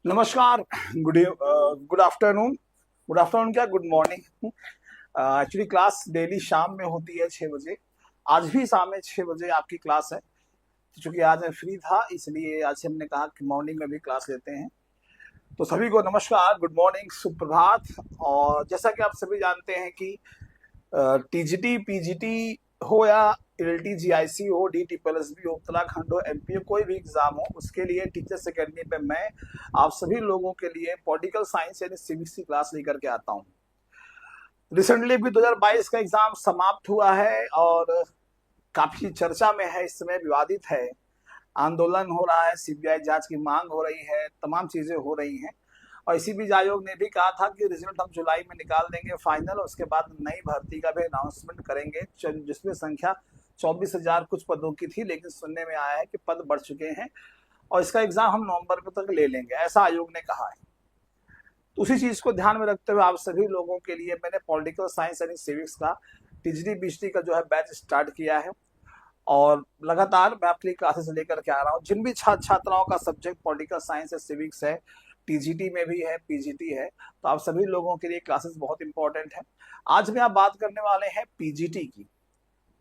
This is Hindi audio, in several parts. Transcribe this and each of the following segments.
नमस्कार। Good afternoon. गुड आफ्टरनून क्या, good morning. Actually class daily शाम में होती है 6 बजे। आज भी शाम में 6 बजे आपकी क्लास है। तो चूंकि आज मैं फ्री था इसलिए आज से हमने कहा कि मॉर्निंग में भी क्लास लेते हैं। तो सभी को नमस्कार, गुड मॉर्निंग, सुप्रभात। और जैसा कि आप सभी जानते हैं कि टीजीटी पीजीटी हो या एलटी जीआईसी हो, डीटी प्लस भी हो, उत्तराखंड हो, एमपी हो, कोई भी एग्जाम हो, उसके लिए टीचर्स अकेडमी पे मैं आप सभी लोगों के लिए पॉलिटिकल साइंस यानी सिविक्स की क्लास लेकर के आता हूँ। रिसेंटली भी 2022 का एग्जाम समाप्त हुआ है और काफी चर्चा में है, इस समय विवादित है। आंदोलन हो रहा है, सीबीआई जांच की मांग हो रही है, तमाम चीजें हो रही हैं। और इसी बीच आयोग ने भी कहा था कि रिजल्ट हम जुलाई में निकाल देंगे फाइनल, उसके बाद नई भर्ती का भी अनाउंसमेंट करेंगे, जिसमें संख्या 24,000 कुछ पदों की थी, लेकिन सुनने में आया है कि पद बढ़ चुके हैं और इसका एग्जाम हम नवंबर में तक ले लेंगे, ऐसा आयोग ने कहा है। तो उसी चीज को ध्यान में रखते हुए आप सभी लोगों के लिए मैंने पॉलिटिकल साइंस यानी सिविक्स का टीजीटी बीजीटी का जो है बैच स्टार्ट किया है और लगातार मैं आपके लिए क्लासेस लेकर के आ रहा हूँ। जिन भी छात्र छात्राओं का सब्जेक्ट पॉलिटिकल साइंस या सिविक्स है, टीजीटी में भी है, पीजीटी है, तो आप सभी लोगों के लिए क्लासेस बहुत इंपॉर्टेंट है। आज में आप बात करने वाले हैं पीजीटी की,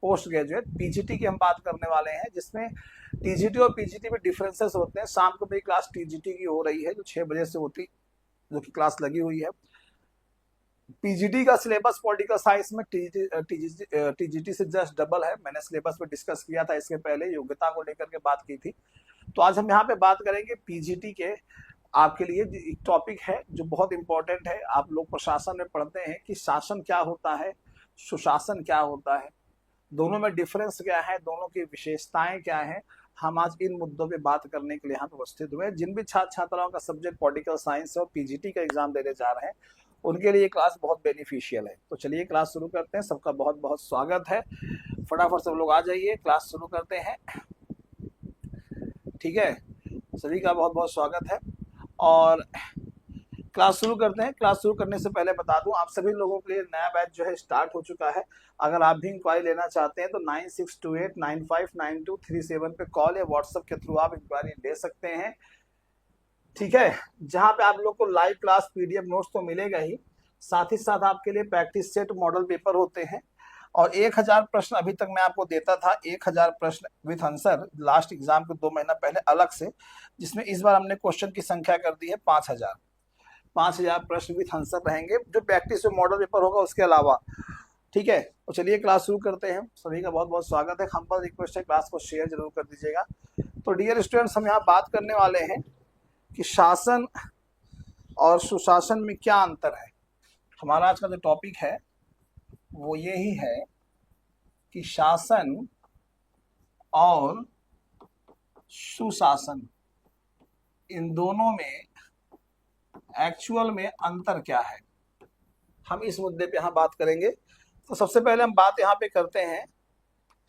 पोस्ट ग्रेजुएट पीजीटी की हम बात करने वाले हैं, जिसमें टीजीटी और पीजीटी में डिफरेंसेस होते हैं। शाम को मेरी क्लास टीजीटी की हो रही है जो 6 बजे से होती, जो कि क्लास लगी हुई है। पीजीटी का सिलेबस पॉलिटिकल साइंस में टीजीटी से जस्ट डबल है। मैंने सिलेबस पे डिस्कस किया था इसके पहले, योग्यता को लेकर के बात की थी। तो आज हम यहाँ पे बात करेंगे पीजीटी के। आपके लिए एक टॉपिक है जो बहुत इंपॉर्टेंट है। आप लोग प्रशासन में पढ़ते हैं कि शासन क्या होता है, सुशासन क्या होता है, दोनों में डिफरेंस क्या है, दोनों की विशेषताएं क्या है। हम आज इन मुद्दों पे बात करने के लिए यहाँ पे उपस्थित हुए। जिन भी छात्र छात्राओं का सब्जेक्ट पॉलिटिकल साइंस और पीजीटी का एग्जाम देने जा रहे हैं उनके लिए क्लास बहुत बेनिफिशियल है। तो चलिए क्लास शुरू करते हैं। सबका बहुत बहुत स्वागत है। फटाफट सब लोग आ जाइए, क्लास शुरू करते हैं। ठीक है, सभी का बहुत बहुत स्वागत है और क्लास शुरू करते हैं। क्लास शुरू करने से पहले बता दूं आप सभी लोगों के लिए नया बैच जो है स्टार्ट हो चुका है। अगर आप भी इंक्वायरी लेना चाहते हैं तो 9628959237 पे कॉल या व्हाट्सएप के थ्रू आप इंक्वायरी ले सकते हैं। ठीक है, जहां पे आप लोग को लाइव क्लास पीडीएफ नोट्स तो मिलेगा ही, साथ ही साथ आपके लिए प्रैक्टिस सेट मॉडल पेपर होते हैं और 1000 प्रश्न अभी तक मैं आपको देता था, 1000 प्रश्न विथ आंसर लास्ट एग्जाम के 2 महीना पहले अलग से, जिसमें इस बार हमने क्वेश्चन की संख्या कर दी है 5000 प्रश्न विथ आंसर रहेंगे, जो प्रैक्टिस में मॉडल पेपर होगा उसके अलावा। ठीक है, तो चलिए क्लास शुरू करते हैं। सभी का बहुत बहुत स्वागत है। हम पर रिक्वेस्ट है क्लास को शेयर जरूर कर दीजिएगा। तो डियर स्टूडेंट्स, हम यहाँ बात करने वाले हैं कि शासन और सुशासन में क्या अंतर है। हमारा आज का जो टॉपिक है वो यही है कि शासन और सुशासन, इन दोनों में एक्चुअल में अंतर क्या है, हम इस मुद्दे पे यहाँ बात करेंगे। तो सबसे पहले हम बात यहाँ पे करते हैं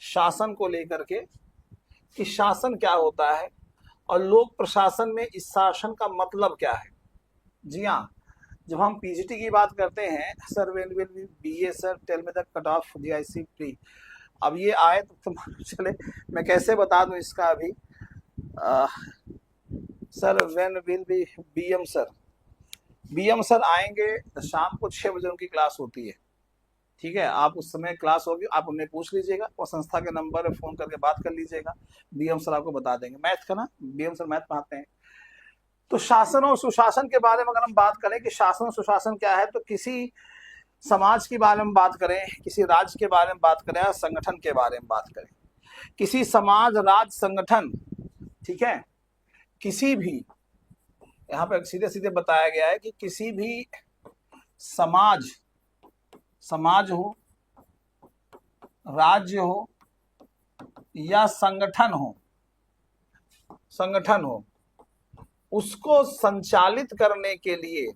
शासन को लेकर के कि शासन क्या होता है और लोक प्रशासन में इस शासन का मतलब क्या है। जी हाँ, जब हम पीजीटी की बात करते हैं, sir when will be A sir tell me the cut off GIC pre, अब ये आए तो चले मैं कैसे बता दूं इसका अभी। Sir when will be BM sir, BM sir आएंगे शाम को 6 बजे, उनकी क्लास होती है। ठीक है, आप उस समय क्लास होगी, आप उन्हें पूछ लीजिएगा और संस्था के नंबर पे फोन करके बात कर लीजिएगा, बीएम सर आपको बता देंगे। मैथ का ना, बीएम सर मैथ पढ़ाते हैं। तो शासन और सुशासन के बारे में अगर हम बात करें कि शासन और सुशासन क्या है, तो किसी समाज के बारे में बात करें, किसी राज्य के बारे में बात करें या संगठन के बारे में बात करें, किसी समाज, राज्य, संगठन, ठीक है, किसी भी, यहाँ पे सीधे सीधे बताया गया है कि किसी भी समाज हो, राज्य हो या संगठन हो, उसको संचालित करने के लिए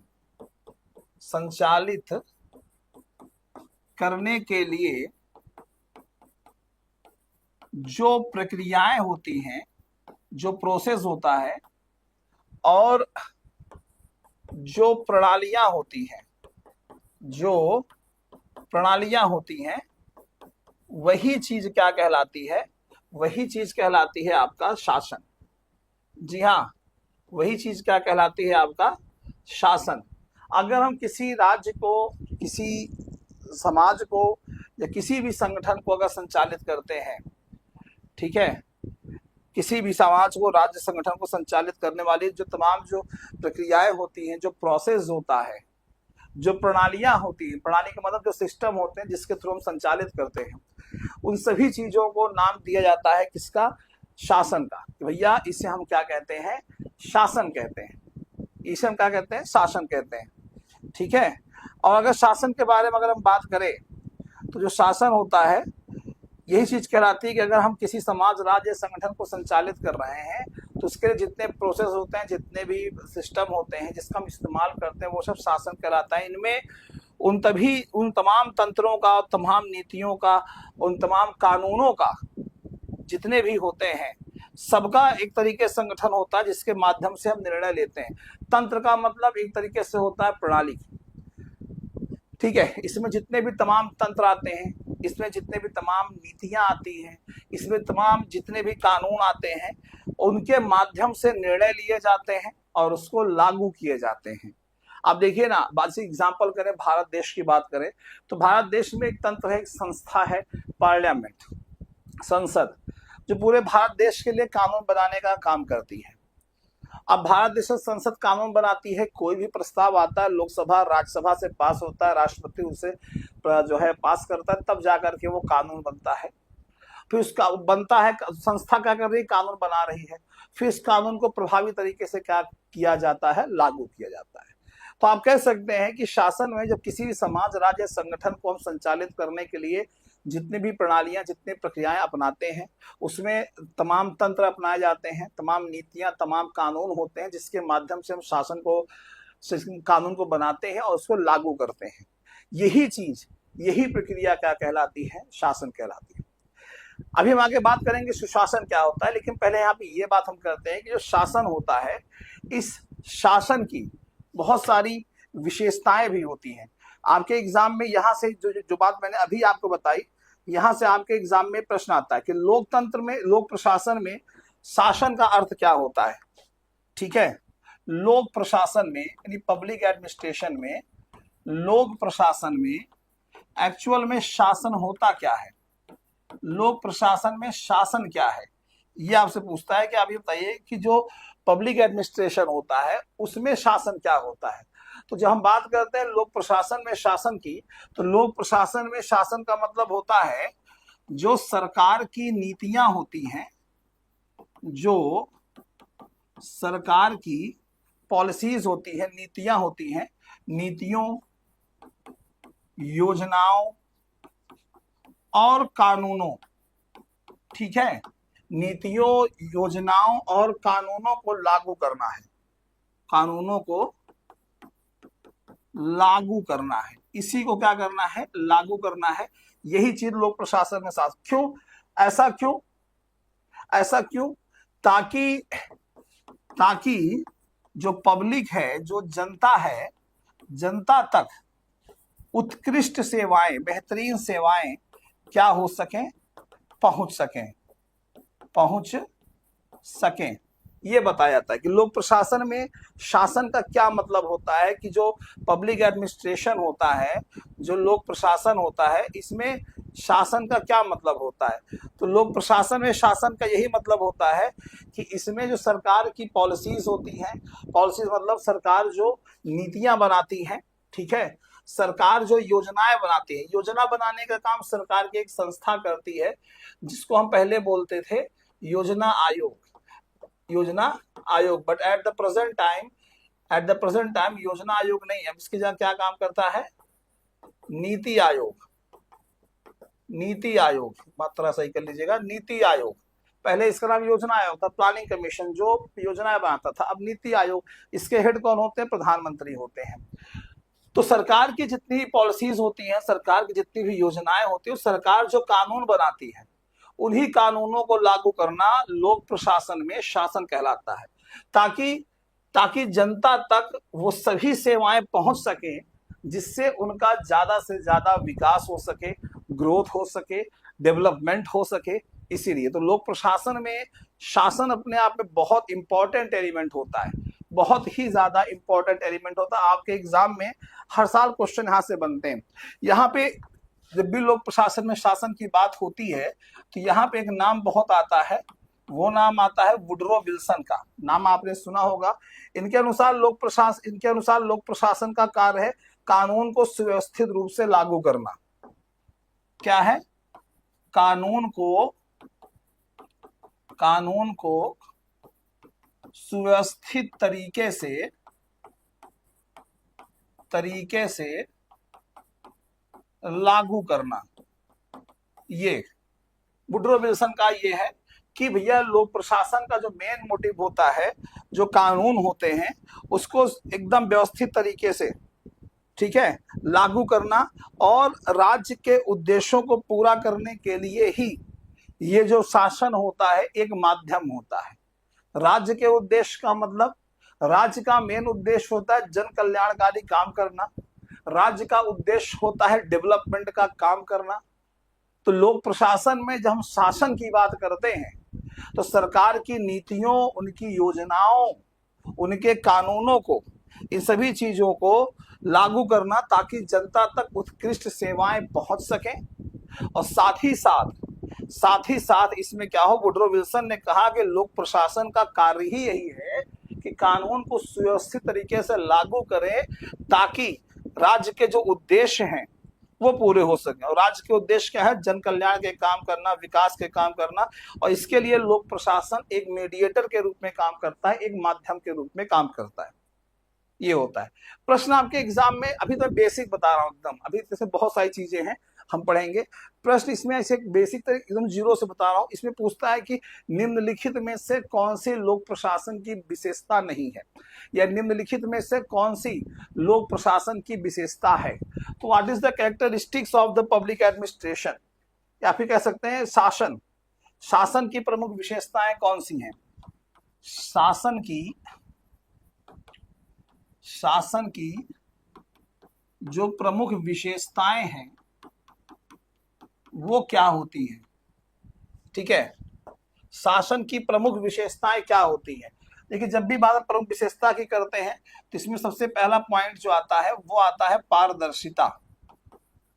जो प्रक्रियाएं होती हैं, जो प्रोसेस होता है और जो प्रणालियां होती हैं, वही चीज क्या कहलाती है, वही चीज कहलाती है आपका शासन। जी हाँ, वही चीज क्या कहलाती है? आपका शासन। अगर हम किसी राज्य को, किसी समाज को या किसी भी संगठन को अगर संचालित करते हैं, ठीक है, किसी भी समाज को, राज्य, संगठन को संचालित करने वाली जो तमाम जो प्रक्रियाएं होती हैं, जो प्रोसेस होता है, जो प्रणालियां होती हैं, प्रणाली का मतलब जो सिस्टम होते हैं जिसके थ्रू हम संचालित करते हैं, उन सभी चीजों को नाम दिया जाता है किसका? शासन का। भैया इसे हम क्या कहते हैं? शासन कहते हैं। इसे हम क्या कहते हैं? शासन कहते हैं। ठीक है। और अगर शासन के बारे में अगर हम बात करें तो जो शासन होता है यही चीज कहलाती है कि अगर हम किसी समाज, राज्य, संगठन को संचालित कर रहे हैं तो उसके लिए जितने प्रोसेस होते हैं, जितने भी सिस्टम होते हैं जिसका हम इस्तेमाल करते हैं, वो सब शासन कहलाता है। इनमें उन तमाम तंत्रों का, तमाम नीतियों का, उन तमाम कानूनों का, जितने भी होते हैं, सबका एक तरीके से संगठन होता है जिसके माध्यम से हम निर्णय लेते हैं। तंत्र का मतलब एक तरीके से होता है प्रणाली। ठीक है। इसमें जितने भी तमाम तंत्र आते हैं, इसमें जितने भी तमाम नीतियां आती हैं, इसमें तमाम जितने भी कानून आते हैं, उनके माध्यम से निर्णय लिए जाते हैं और उसको लागू किए जाते हैं। अब देखिए ना, बात एग्जाम्पल करें, भारत देश की बात करें तो भारत देश में एक तंत्र है, एक संस्था है, पार्लियामेंट, संसद, जो पूरे भारत देश के लिए कानून बनाने का काम करती है। अब भारत देश में संसद कानून बनाती है, कोई भी प्रस्ताव आता है, लोकसभा, राज्यसभा से पास होता है, राष्ट्रपति उसे जो है पास करता है, तब जाकर के वो कानून बनता है। फिर उसका बनता है, संस्था क्या कर रही है? कानून बना रही है। फिर इस कानून को प्रभावी तरीके से क्या किया जाता है? लागू किया जाता है। तो आप कह सकते हैं कि शासन में जब किसी भी समाज, राज्य, संगठन को हम संचालित करने के लिए जितनी भी प्रणालियां, जितनी प्रक्रियाएं अपनाते हैं, उसमें तमाम तंत्र अपनाए जाते हैं, तमाम नीतियां, तमाम कानून होते हैं जिसके माध्यम से हम शासन को, कानून को बनाते हैं और उसको लागू करते हैं। यही चीज, यही प्रक्रिया क्या कहलाती है? शासन कहलाती है। अभी हम आगे बात करेंगे सुशासन क्या होता है, लेकिन पहले यहाँ पे ये बात हम करते हैं कि जो शासन होता है, इस शासन की बहुत सारी विशेषताएं भी होती हैं। आपके एग्जाम में यहाँ से जो बात मैंने अभी आपको बताई, यहाँ से आपके एग्जाम में प्रश्न आता है कि लोकतंत्र में, लोक प्रशासन में शासन का अर्थ क्या होता है। ठीक है। लोक प्रशासन में यानी पब्लिक एडमिनिस्ट्रेशन में, लोक प्रशासन में एक्चुअल में शासन होता क्या है? लोक प्रशासन में शासन क्या है, ये आपसे पूछता है कि आप ये बताइए कि जो पब्लिक एडमिनिस्ट्रेशन होता है उसमें शासन क्या होता है। तो जब हम बात करते हैं लोक प्रशासन में शासन की, तो लोक प्रशासन में शासन का मतलब होता है जो सरकार की नीतियां होती हैं, जो सरकार की पॉलिसीज होती है, नीतियां होती हैं, नीतियों, योजनाओं और कानूनों, ठीक है, नीतियों, योजनाओं और कानूनों को लागू करना है, कानूनों को लागू करना है, इसी को क्या करना है? लागू करना है। यही चीज लोक प्रशासन में साथ। क्यों ऐसा? क्यों ऐसा? क्यों? ताकि जो पब्लिक है, जो जनता है, जनता तक उत्कृष्ट सेवाएं, बेहतरीन सेवाएं क्या हो सकें? पहुंच सकें। ये बताया जाता है कि लोक प्रशासन में शासन का क्या मतलब होता है, कि जो पब्लिक एडमिनिस्ट्रेशन होता है, जो लोक प्रशासन होता है, इसमें शासन का क्या मतलब होता है। तो लोक प्रशासन में शासन का यही मतलब होता है कि इसमें जो सरकार की पॉलिसीज होती हैं, पॉलिसीज मतलब सरकार जो नीतियां बनाती है, ठीक है, सरकार जो योजनाएं बनाती है, योजना बनाने का काम सरकार की एक संस्था करती है जिसको हम पहले बोलते थे योजना आयोग, योजना आयोग। But at the present time योजना आयोग नहीं है, इसकी जगह क्या काम करता है? नीति आयोग। नीति आयोग, मात्रा सही कर लीजिएगा, नीति आयोग। पहले इसका नाम योजना आयोग था, प्लानिंग कमीशन जो योजनाएं बनाता था। अब नीति आयोग, इसके हेड कौन होते हैं? प्रधानमंत्री होते हैं। तो सरकार की जितनी पॉलिसीज होती हैं, सरकार की जितनी भी योजनाएं होती है, सरकार जो कानून बनाती है, उन्हीं कानूनों को लागू करना लोक प्रशासन में शासन कहलाता है। ताकि जनता तक वो सभी सेवाएं पहुंच सके जिससे उनका ज्यादा से ज्यादा विकास हो सके, ग्रोथ हो सके, डेवलपमेंट हो सके, इसीलिए। तो लोक प्रशासन में शासन अपने आप में बहुत इंपॉर्टेंट एलिमेंट होता है, बहुत ही ज्यादा इंपॉर्टेंट एलिमेंट होता है। आपके एग्जाम में हर साल क्वेश्चन यहाँ से बनते हैं। यहाँ पे जब भी लोक प्रशासन में शासन की बात होती है तो यहाँ पे एक नाम बहुत आता है, वो नाम आता है वुडरो विल्सन का। नाम आपने सुना होगा। इनके अनुसार लोक प्रशासन का कार्य है कानून को सुव्यवस्थित रूप से लागू करना। क्या है? कानून को सुव्यवस्थित तरीके से लागू करना। ये वुडरो विल्सन का ये है कि भैया लोक प्रशासन का जो मेन मोटिव होता है, जो कानून होते हैं उसको एकदम व्यवस्थित तरीके से, ठीक है, लागू करना, और राज्य के उद्देश्यों को पूरा करने के लिए ही ये जो शासन होता है एक माध्यम होता है। राज्य के उद्देश्य का मतलब, राज्य का मेन उद्देश्य होता है जन कल्याणकारी काम करना, राज्य का उद्देश्य होता है डेवलपमेंट का काम करना। तो लोक प्रशासन में जब हम शासन की बात करते हैं तो सरकार की नीतियों, उनकी योजनाओं, उनके कानूनों को, इन सभी चीजों को लागू करना ताकि जनता तक उत्कृष्ट सेवाएं पहुंच सकें। और साथ ही साथ इसमें क्या हो, वुडरो विल्सन ने कहा कि लोक प्रशासन का कार्य ही यही है कि कानून को सुव्यवस्थित तरीके से लागू करे ताकि राज्य के जो उद्देश्य हैं वो पूरे हो सके। और राज्य के उद्देश्य क्या है? जन कल्याण के काम करना, विकास के काम करना। और इसके लिए लोक प्रशासन एक मीडिएटर के रूप में काम करता है, एक माध्यम के रूप में काम करता है। ये होता है। प्रश्न आपके एग्जाम में, अभी तो बेसिक बता रहा हूं एकदम, अभी जैसे बहुत सारी चीजें हैं हम पढ़ेंगे। प्रश्न इसमें ऐसे बेसिक तरीके एकदम जीरो से बता रहा हूं। इसमें पूछता है कि निम्नलिखित में से कौन सी लोक प्रशासन की विशेषता नहीं है, या निम्नलिखित में से कौन सी लोक प्रशासन की विशेषता है। तो what is the characteristics of the public administration, या फिर कह सकते हैं शासन की प्रमुख विशेषताएं कौन सी हैं। शासन की जो प्रमुख विशेषताएं हैं वो क्या होती है, ठीक है। शासन की प्रमुख विशेषताएं क्या होती है। देखिए, जब भी बात प्रमुख विशेषता की करते हैं तो इसमें सबसे पहला पॉइंट जो आता है वो आता है पारदर्शिता।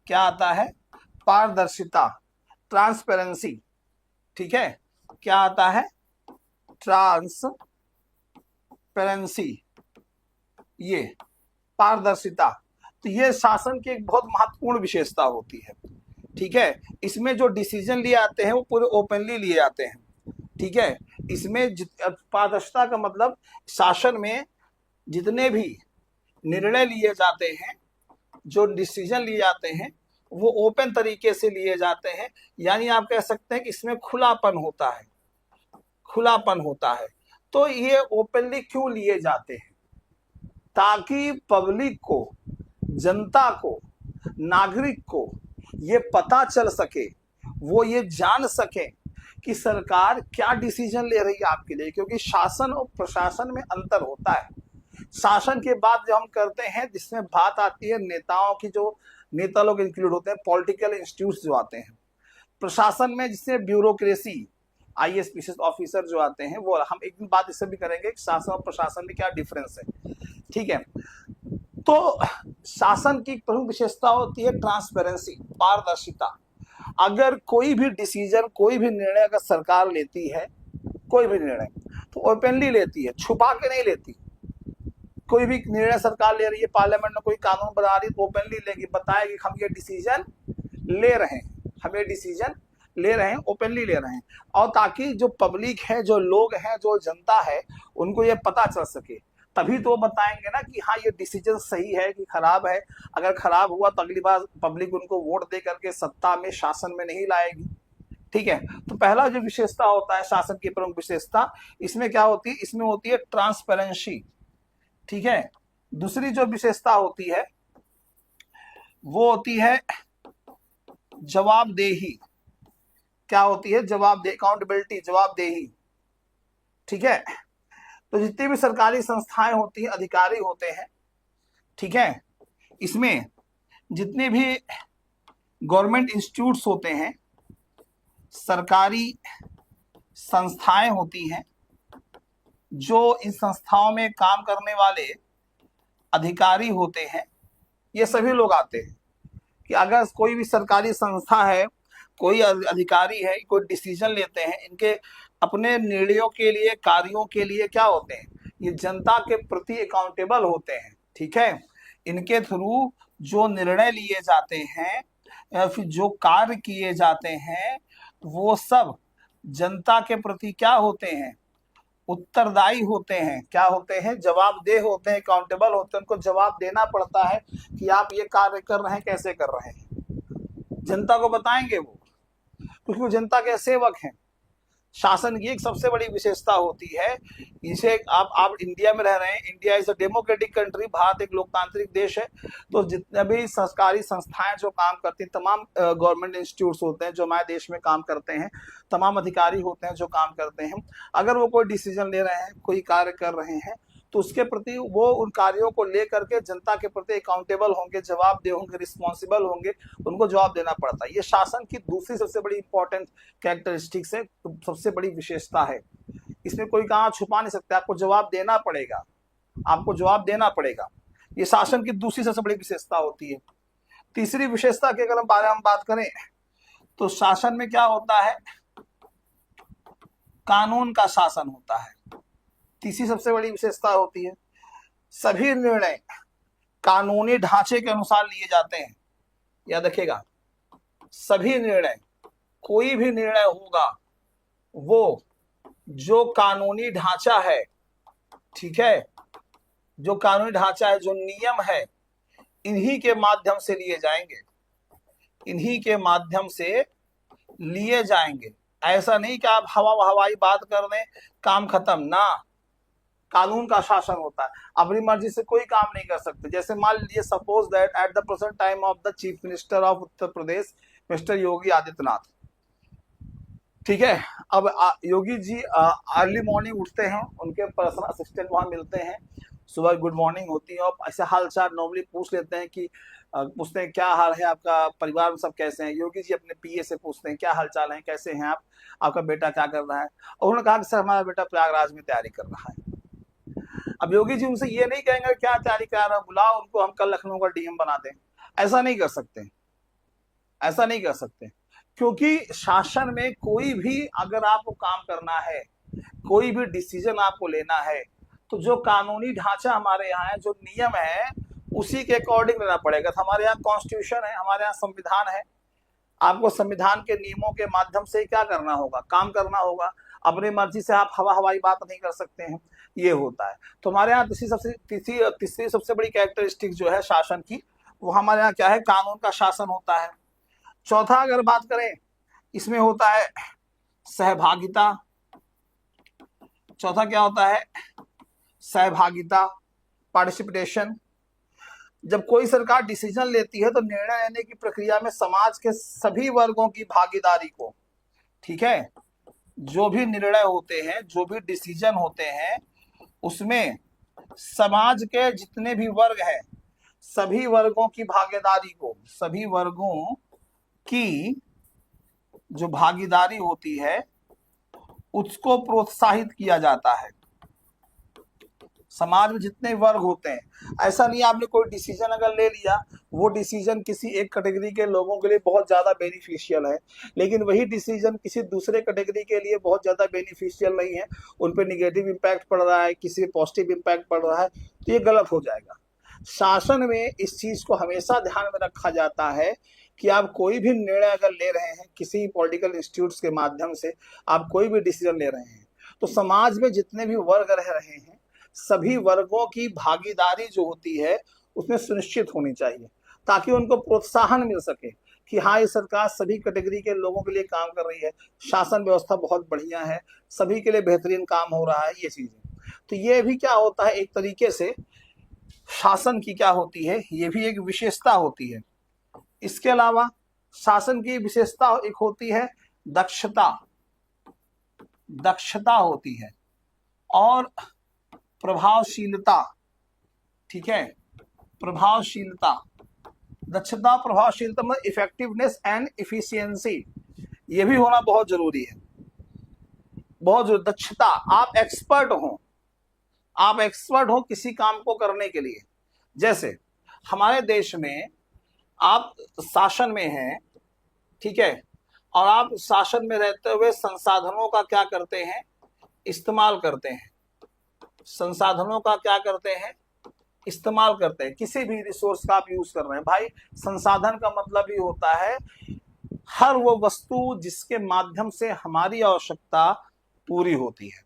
क्या आता है? पारदर्शिता, ट्रांसपेरेंसी, ठीक है। क्या आता है? ट्रांसपेरेंसी, ये पारदर्शिता। तो ये शासन की एक बहुत महत्वपूर्ण विशेषता होती है, ठीक है। इसमें जो डिसीजन लिए आते हैं वो पूरे ओपनली लिए जाते हैं, ठीक है। इसमें पारदर्शिता का मतलब शासन में जितने भी निर्णय लिए जाते हैं, जो डिसीजन लिए जाते हैं वो ओपन तरीके से लिए जाते हैं। यानी आप कह सकते हैं कि इसमें खुलापन होता है। तो ये ओपनली क्यों लिए जाते हैं? ताकि पब्लिक को, जनता को, नागरिक को ये पता चल सके, वो ये जान सके कि सरकार क्या डिसीजन ले रही है आपके लिए। क्योंकि शासन और प्रशासन में अंतर होता है। शासन के बाद जो हम करते हैं जिसमें बात आती है नेताओं की, जो नेता लोग इंक्लूड होते हैं, पॉलिटिकल इंस्टीट्यूट्स जो आते हैं। प्रशासन में जिससे ब्यूरोक्रेसी, IAS पीसीएस ऑफिसर जो आते हैं, वो हम एक दिन बाद इससे भी करेंगे कि शासन और प्रशासन में क्या डिफरेंस है, ठीक है। तो शासन की प्रमुख विशेषता होती है ट्रांसपेरेंसी, पारदर्शिता। अगर कोई भी डिसीजन, कोई भी निर्णय अगर सरकार लेती है, कोई भी निर्णय, तो ओपनली लेती है, छुपा के नहीं लेती। कोई भी निर्णय सरकार ले रही है, पार्लियामेंट में कोई कानून बना रही है, तो ओपनली लेगी, बताएगी हम ये डिसीजन ले रहे हैं, ओपनली ले रहे हैं। और ताकि जो पब्लिक है, जो लोग हैं, जो जनता है, उनको ये पता चल सके, तभी तो बताएंगे ना कि हाँ ये डिसीजन सही है कि खराब है। अगर खराब हुआ तो अगली बार पब्लिक उनको वोट दे करके सत्ता में, शासन में नहीं लाएगी, ठीक है। तो पहला जो विशेषता होता है शासन की प्रमुख विशेषता, इसमें क्या होती है? इसमें होती है ट्रांसपेरेंसी, ठीक है। दूसरी जो विशेषता होती है वो होती है जवाबदेही। क्या होती है? जवाबदेही, अकाउंटेबिलिटी, जवाबदेही, ठीक है। तो जितनी भी सरकारी संस्थाएं होती हैं, अधिकारी होते हैं, ठीक है, इसमें जितने भी गवर्नमेंट इंस्टीट्यूट्स होते हैं, सरकारी संस्थाएं होती हैं, जो इन संस्थाओं में काम करने वाले अधिकारी होते हैं, ये सभी लोग आते हैं कि अगर कोई भी सरकारी संस्था है, कोई अधिकारी है, कोई डिसीजन लेते हैं, इनके अपने निर्णयों के लिए, कार्यों के लिए क्या होते हैं, ये जनता के प्रति अकाउंटेबल होते हैं। ठीक है, इनके थ्रू जो निर्णय लिए जाते हैं या फिर जो कार्य किए जाते हैं वो सब जनता के प्रति क्या होते हैं, उत्तरदायी होते हैं। क्या होते हैं, जवाबदेह होते हैं, अकाउंटेबल होते हैं। उनको जवाब देना पड़ता है कि आप ये कार्य कर रहे हैं, कैसे कर रहे हैं, जनता को बताएंगे वो, क्योंकि वो जनता के सेवक हैं। शासन की एक सबसे बड़ी विशेषता होती है, इसे आप इंडिया में रह रहे हैं, India is a democratic country, Bharat एक लोकतांत्रिक देश है, तो जितने भी सरकारी संस्थाएं जो काम करती हैं, तमाम गवर्नमेंट इंस्टीट्यूट्स होते हैं जो हमारे देश में काम करते हैं, तमाम अधिकारी होते हैं जो काम करते हैं, अगर वो कोई डिसीजन ले रहे हैं, कोई कार्य कर रहे हैं, तो उसके प्रति वो उन कार्यों को लेकर के जनता के प्रति अकाउंटेबल होंगे, जवाबदेह होंगे, रिस्पॉन्सिबल होंगे, उनको जवाब देना पड़ता है। ये शासन की दूसरी सबसे बड़ी इंपॉर्टेंट कैरेक्टरिस्टिक्स है, तो सबसे बड़ी विशेषता है। इसमें कोई कहाँ छुपा नहीं सकता, आपको जवाब देना पड़ेगा, आपको जवाब देना पड़ेगा। ये शासन की दूसरी सबसे बड़ी विशेषता होती है। तीसरी विशेषता की अगर हम बारे में बात करें तो शासन में क्या होता है, कानून का शासन होता है। तीसरी सबसे बड़ी विशेषता होती है, सभी निर्णय कानूनी ढांचे के अनुसार लिए जाते हैं। याद रखिएगा, सभी निर्णय, कोई भी निर्णय होगा वो जो कानूनी ढांचा है, ठीक है, जो कानूनी ढांचा है, जो नियम है, इन्हीं के माध्यम से लिए जाएंगे, इन्हीं के माध्यम से लिए जाएंगे। ऐसा नहीं कि आप हवाई बात कर दें, काम खत्म ना। कानून का शासन होता है, अपनी मर्जी से कोई काम नहीं कर सकते। जैसे मान लीजिए, suppose that at the present time of the chief minister of Uttar Pradesh mister Yogi Adityanath, ठीक है, अब योगी जी अर्ली मॉर्निंग उठते हैं, उनके पर्सनल असिस्टेंट वहां मिलते हैं, सुबह गुड मॉर्निंग होती है और ऐसे हाल चाल नॉर्मली पूछ लेते हैं कि पूछते हैं क्या हाल है आपका, परिवार में सब कैसे हैं। योगी जी अपने पीए से पूछते हैं क्या हाल चाल है, कैसे हैं आप, आपका बेटा क्या कर रहा है। और उन्होंने कहा कि सर हमारा बेटा प्रयागराज में तैयारी कर रहा है। अब योगी जी उनसे ये नहीं कहेंगे क्या तैयारी कर रहा है, बुलाओ उनको, हम कल लखनऊ का डीएम बना दें। ऐसा नहीं कर सकते, ऐसा नहीं कर सकते, क्योंकि शासन में कोई भी अगर आपको काम करना है, कोई भी डिसीजन आपको लेना है, तो जो कानूनी ढांचा हमारे यहाँ है, जो नियम है, उसी के अकॉर्डिंग लेना पड़ेगा। तो हमारे यहाँ कॉन्स्टिट्यूशन है, हमारे यहाँ संविधान है, आपको संविधान के नियमों के माध्यम से क्या करना होगा, काम करना होगा। अपनी मर्जी से आप हवाई बात नहीं कर सकते हैं, ये होता है। तो हमारे यहाँ तीसरी सबसे बड़ी कैरेक्टरिस्टिक जो है शासन की, वो हमारे यहाँ क्या है, कानून का शासन होता है। चौथा अगर बात करें, इसमें होता है सहभागिता। चौथा क्या होता है, सहभागिता, पार्टिसिपेशन। जब कोई सरकार डिसीजन लेती है तो निर्णय लेने की प्रक्रिया में समाज के सभी वर्गों की भागीदारी को, ठीक है, जो भी निर्णय होते हैं, जो भी डिसीजन होते हैं, उसमें समाज के जितने भी वर्ग हैं, सभी वर्गों की भागीदारी को, सभी वर्गों की जो भागीदारी होती है उसको प्रोत्साहित किया जाता है। समाज में जितने वर्ग होते हैं, ऐसा नहीं आपने कोई डिसीजन अगर ले लिया, वो डिसीजन किसी एक कैटेगरी के लोगों के लिए बहुत ज्यादा बेनिफिशियल है, लेकिन वही डिसीजन किसी दूसरे कैटेगरी के लिए बहुत ज्यादा बेनिफिशियल नहीं है, उन पर निगेटिव इम्पैक्ट पड़ रहा है, किसी पॉजिटिव इम्पैक्ट पड़ रहा है, तो ये गलत हो जाएगा। शासन में इस चीज को हमेशा ध्यान में रखा जाता है कि आप कोई भी निर्णय अगर ले रहे हैं, किसी पॉलिटिकल इंस्टीट्यूट्स के माध्यम से आप कोई भी डिसीजन ले रहे हैं, तो समाज में जितने भी वर्ग रह रहे हैं, सभी वर्गों की भागीदारी जो होती है उसमें सुनिश्चित होनी चाहिए, ताकि उनको प्रोत्साहन मिल सके कि हाँ, ये सरकार सभी कैटेगरी के लोगों के लिए काम कर रही है, शासन व्यवस्था बहुत बढ़िया है, सभी के लिए बेहतरीन काम हो रहा है, ये चीजें। तो ये भी क्या होता है, एक तरीके से शासन की क्या होती है, ये भी एक विशेषता होती है। इसके अलावा शासन की विशेषता एक होती है दक्षता, दक्षता होती है, और प्रभावशीलता, ठीक है, प्रभावशीलता, दक्षता, प्रभावशीलता मतलब इफेक्टिवनेस एंड इफिशियंसी। ये भी होना बहुत जरूरी है, बहुत जरूरी। दक्षता, आप एक्सपर्ट हो, आप एक्सपर्ट हो किसी काम को करने के लिए। जैसे हमारे देश में आप शासन में हैं, ठीक है, और आप शासन में रहते हुए संसाधनों का क्या करते हैं, इस्तेमाल करते हैं। संसाधनों का क्या करते हैं, इस्तेमाल करते हैं। किसी भी रिसोर्स का आप यूज कर रहे हैं। भाई संसाधन का मतलब ही होता है हर वो वस्तु जिसके माध्यम से हमारी आवश्यकता पूरी होती है।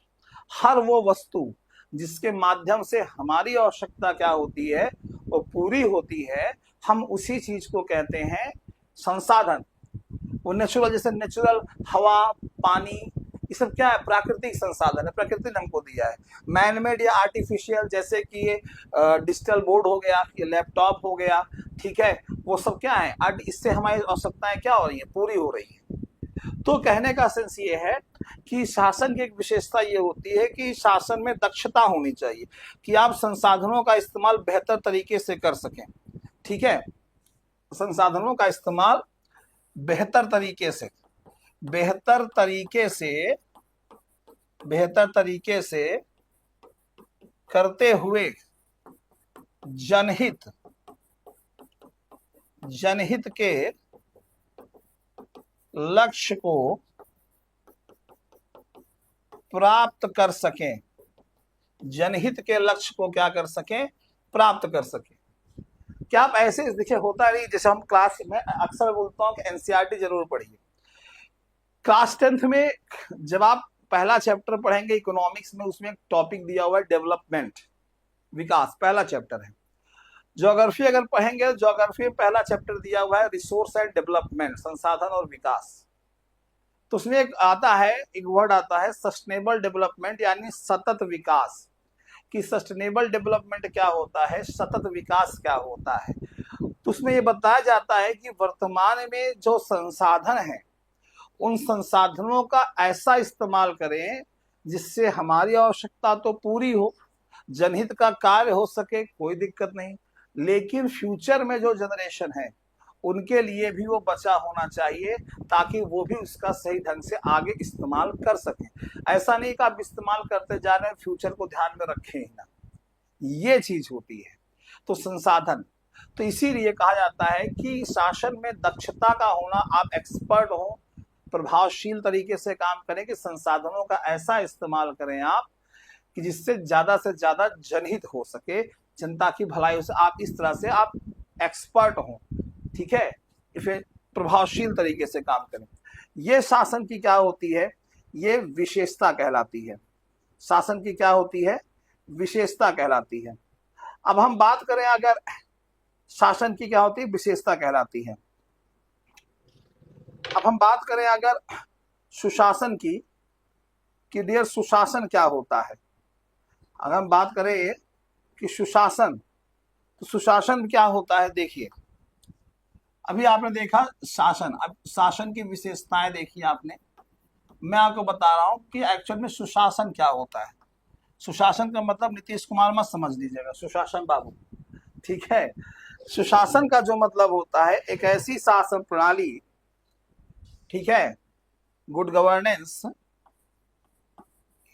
हर वो वस्तु जिसके माध्यम से हमारी आवश्यकता क्या होती है, वो पूरी होती है, हम उसी चीज को कहते हैं संसाधन। वो नेचुरल, जैसे नेचुरल हवा, पानी, ये सब क्या है, प्राकृतिक संसाधन है, प्रकृति ने हमको दिया है। मैनमेड या आर्टिफिशियल, जैसे कि ये डिजिटल बोर्ड हो गया, ये लैपटॉप हो गया, ठीक है, वो सब क्या है, इससे हमारी आवश्यकताएं क्या हो रही है, पूरी हो रही है। तो कहने का सेंस ये है कि शासन की एक विशेषता ये होती है कि शासन में दक्षता होनी चाहिए कि आप संसाधनों का इस्तेमाल बेहतर तरीके से कर सकें, ठीक है, संसाधनों का इस्तेमाल बेहतर तरीके से, बेहतर तरीके से करते हुए जनहित के लक्ष्य को प्राप्त कर सकें, जनहित के लक्ष्य को क्या कर सकें, प्राप्त कर सकें। क्या आप ऐसे, देखिए होता नहीं, जैसे हम क्लास में अक्सर बोलता हूं कि एनसीईआरटी जरूर पढ़िए। क्लास 10th में जब आप पहला चैप्टर पढ़ेंगे इकोनॉमिक्स में, उसमें एक टॉपिक दिया हुआ है डेवलपमेंट, विकास, पहला चैप्टर है। ज्योग्राफी अगर पढ़ेंगे, ज्योग्राफी में पहला चैप्टर दिया हुआ है रिसोर्स एंड डेवलपमेंट, संसाधन और विकास। तो उसमें एक आता है, एक वर्ड आता है सस्टेनेबल डेवलपमेंट, यानी सतत विकास। कि सस्टेनेबल डेवलपमेंट क्या होता है, सतत विकास क्या होता है। तो उसमें ये बताया जाता है कि वर्तमान में जो संसाधन है, उन संसाधनों का ऐसा इस्तेमाल करें जिससे हमारी आवश्यकता तो पूरी हो, जनहित का कार्य हो सके, कोई दिक्कत नहीं, लेकिन फ्यूचर में जो जनरेशन है उनके लिए भी वो बचा होना चाहिए, ताकि वो भी उसका सही ढंग से आगे इस्तेमाल कर सकें। ऐसा नहीं कि आप इस्तेमाल करते जा रहे हैं, फ्यूचर को ध्यान में रखें ही ना, ये चीज होती है। तो संसाधन, तो इसीलिए कहा जाता है कि शासन में दक्षता का होना, आप एक्सपर्ट हो, प्रभावशील तरीके से काम करें, कि संसाधनों का ऐसा इस्तेमाल करें आप कि जिससे ज्यादा से ज्यादा जनहित हो सके, जनता की भलाई हो सके। आप इस तरह से आप एक्सपर्ट हो, ठीक है, फिर प्रभावशील तरीके से काम करें। ये शासन की क्या होती है, ये विशेषता कहलाती है। शासन की क्या होती है, विशेषता कहलाती है। अब हम बात करें अगर शासन की क्या होती है, विशेषता कहलाती है। अब हम बात करें अगर सुशासन की, कि डियर सुशासन क्या होता है। अगर हम बात करें कि सुशासन, तो सुशासन क्या होता है, देखिए अभी आपने देखा शासन, अब शासन की विशेषताएं देखी आपने। मैं आपको बता रहा हूं कि एक्चुअल में सुशासन क्या होता है। सुशासन का मतलब नीतीश कुमार मत समझ लीजिएगा, सुशासन बाबू, ठीक है। सुशासन का जो मतलब होता है, एक ऐसी शासन प्रणाली, ठीक है, गुड गवर्नेंस,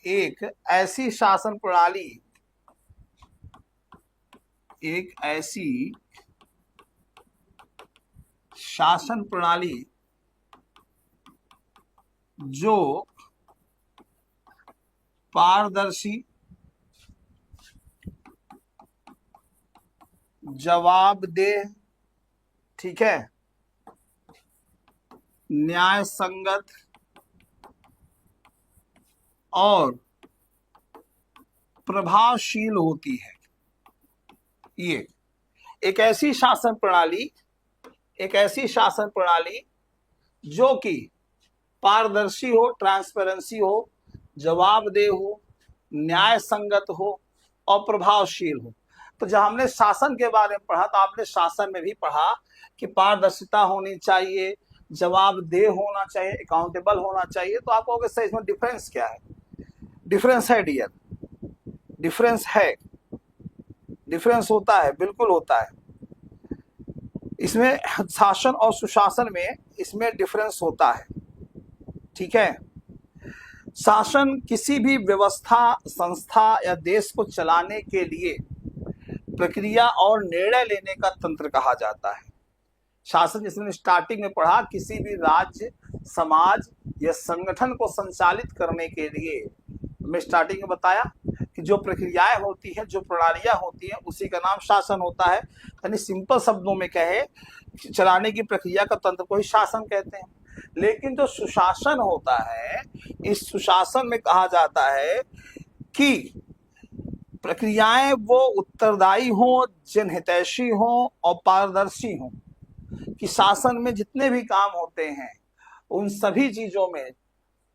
एक ऐसी शासन प्रणाली, एक ऐसी शासन प्रणाली जो पारदर्शी, जवाबदेह, ठीक है, न्याय संगत और प्रभावशील होती है। ये एक ऐसी शासन प्रणाली, एक ऐसी शासन प्रणाली जो कि पारदर्शी हो, ट्रांसपेरेंसी हो, जवाबदेह हो, न्याय संगत हो और प्रभावशील हो। तो जब हमने शासन के बारे में पढ़ा, तो आपने शासन में भी पढ़ा कि पारदर्शिता होनी चाहिए, जवाबदेह होना चाहिए, अकाउंटेबल होना चाहिए। तो आप कहोगे सर इसमें डिफरेंस क्या है? डिफरेंस है डियर, डिफरेंस है, डिफरेंस होता है, बिल्कुल होता है। इसमें शासन और सुशासन में इसमें डिफरेंस होता है। ठीक है। शासन किसी भी व्यवस्था, संस्था या देश को चलाने के लिए प्रक्रिया और निर्णय लेने का तंत्र कहा जाता है। शासन, जिसने स्टार्टिंग में पढ़ा, किसी भी राज्य, समाज या संगठन को संचालित करने के लिए, मैं स्टार्टिंग में बताया कि जो प्रक्रियाएं होती हैं, जो प्रणालियां होती हैं, उसी का नाम शासन होता है। यानी सिंपल शब्दों में कहे, चलाने की प्रक्रिया का तंत्र को ही शासन कहते हैं। लेकिन जो सुशासन होता है, इस सुशासन में कहा जाता है कि प्रक्रियाएं वो उत्तरदायी हो, जनहितैषी हो और पारदर्शी हो। कि शासन में जितने भी काम होते हैं, उन सभी चीजों में